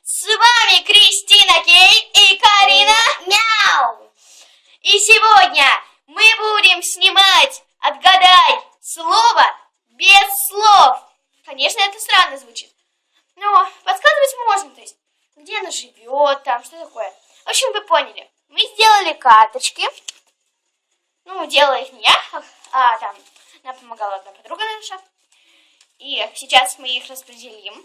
С вами Кристина Кей и Карина Мяу. И сегодня мы будем снимать «Отгадай слово без слов». Конечно, это странно звучит, но подсказывать можно, то есть где она живет, там, что такое. В общем, вы поняли. Мы сделали карточки. Ну, делала их не я, а там нам помогала одна подруга наша. И сейчас мы их распределим.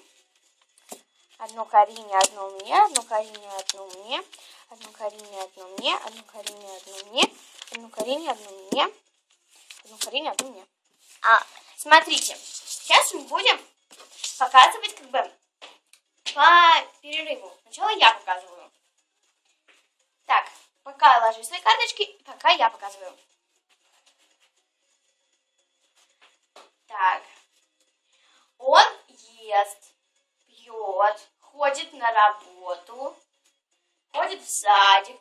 Одну Карине, одну мне, одну Карине, одну мне, одну Карине, одну мне, одну Карине, одну мне, одну Карине, одну мне, одну Карине, одну мне. Смотрите, сейчас мы будем показывать как бы по перерыву. Сначала я показываю. Так, пока ложи свои карточки, пока я показываю. Так, он ест, пьет, ходит на работу, ходит в садик,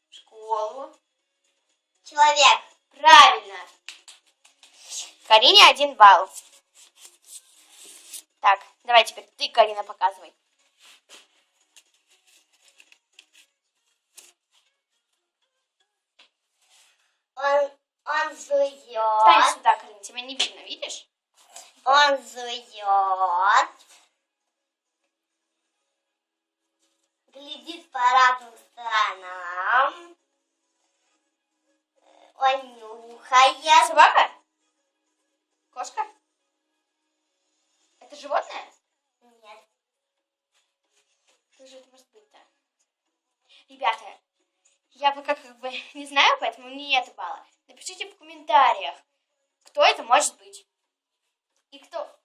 в школу. Человек. Правильно. Карине 1 балл. Так, давай теперь ты, Карина, показывай. Он жует. Встань сюда, Карина, тебя не видно, видишь? Он жует. Глядит по разным сторонам. Он нюхает. Собака? Кошка? Это животное? Нет. Что же это может быть-то? Ребята, я пока как бы не знаю, поэтому мне нет балла. Напишите в комментариях, кто это может быть. И кто.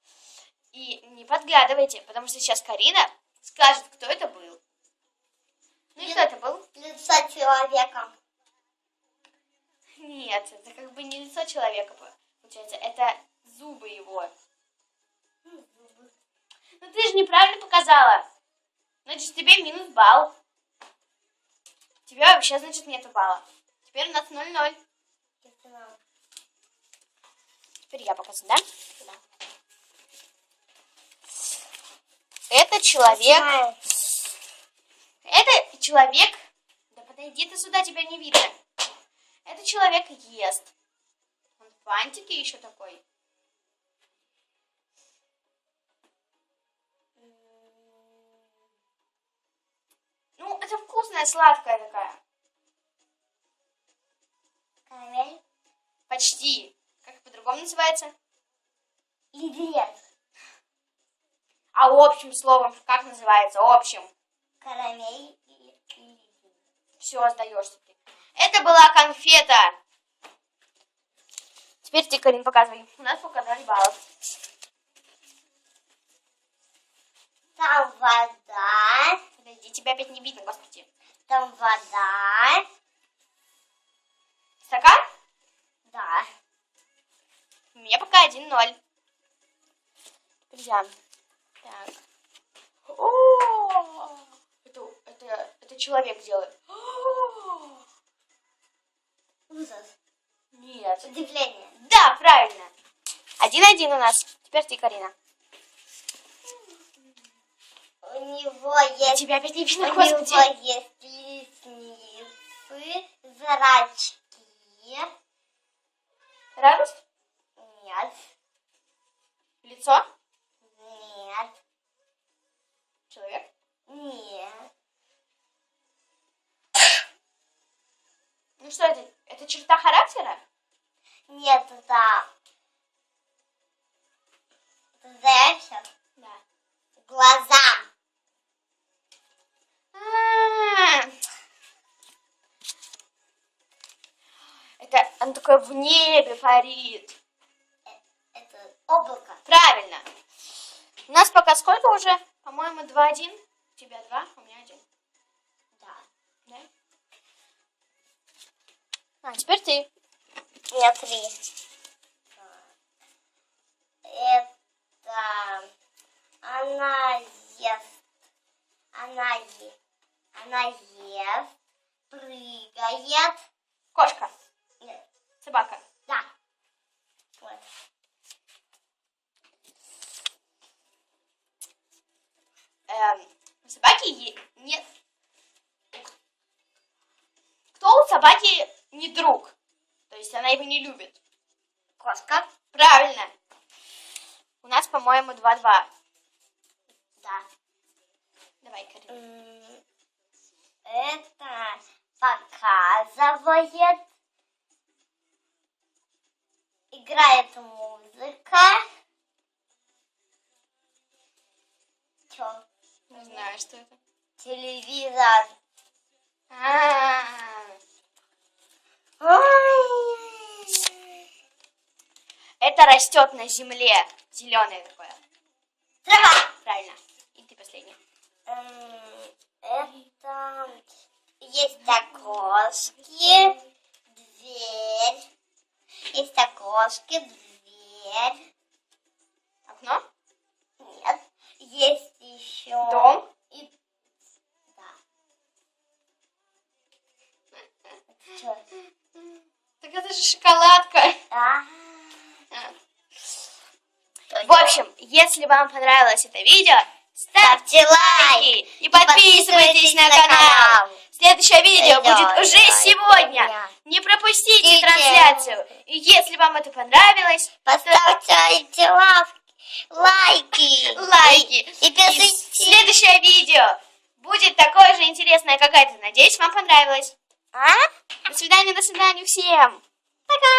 И не подглядывайте, потому что сейчас Карина скажет, кто это был. Ну и кто это был? Лицо человека. Нет, это как бы не лицо человека, получается, это зубы его. Зубы. Ну ты же неправильно показала. Значит, тебе минус балл. У тебя вообще, значит, нету балла. Теперь у нас 0-0. Теперь я показываю, да? Сюда. Это человек... Это человек... Да подойди ты сюда, тебя не видно. Это человек ест. Он в бантике еще такой. Ну, это вкусная, сладкая такая. Карамель. Почти. Как по-другому называется? Леденец. А общим словом как называется? Общим. Карамель и леденец. Все, сдаешься ты. Это была конфета. Теперь ты, Карин, показывай. У нас пока 0 баллов. Там вода. Подожди, тебя опять не видно, господи. Там вода. Стакан? Да. У меня пока 1-0. Теперь я. Так. О, это человек делает. Ужас. Нет. Удивление. Да, правильно. 1-1 у нас. Теперь ты, Карина. У него есть... Тебя опять не видно, У господи. него есть ресницы, зрачки. Радость? Нет. Лицо? Нет. Человек? Нет. Ну что это? Это черта характера? Нет, это... Зайчик. Да. Глаза. Это он такой в небе парит. Это облако. Правильно. У нас пока сколько уже? По-моему, 2-1. У тебя 2, у меня 1. Да. Да? А, теперь ты. Нет, 3. Это... Она ест. Она ест. Прыгает. Кошка. Нет. Собака. Да. Вот. У собаки собаки нет. Кто у собаки не друг? То есть она его не любит. Кошка. Правильно. У нас, по-моему, 2-2. Да. Давай, Карина. Это показывает. Играет музыка. Чё? Не знаю, что это. Телевизор. Это растет на земле. Зеленое такое. Трава. Правильно. И ты последний. Это есть окошки, дверь. Есть окошки, дверь. Окно? Нет. Есть еще Дом? И... Да. Чё? Так это же шоколадка. А. В общем, если вам понравилось это видео, ставьте лайки и подписывайтесь на канал. Следующее видео будет уже сегодня. Не пропустите трансляцию. И если вам это понравилось, Поставьте лайки. лайки. И пишите. Следующее видео будет такое же интересное, как это. Надеюсь, вам понравилось. А? До свидания всем. Пока.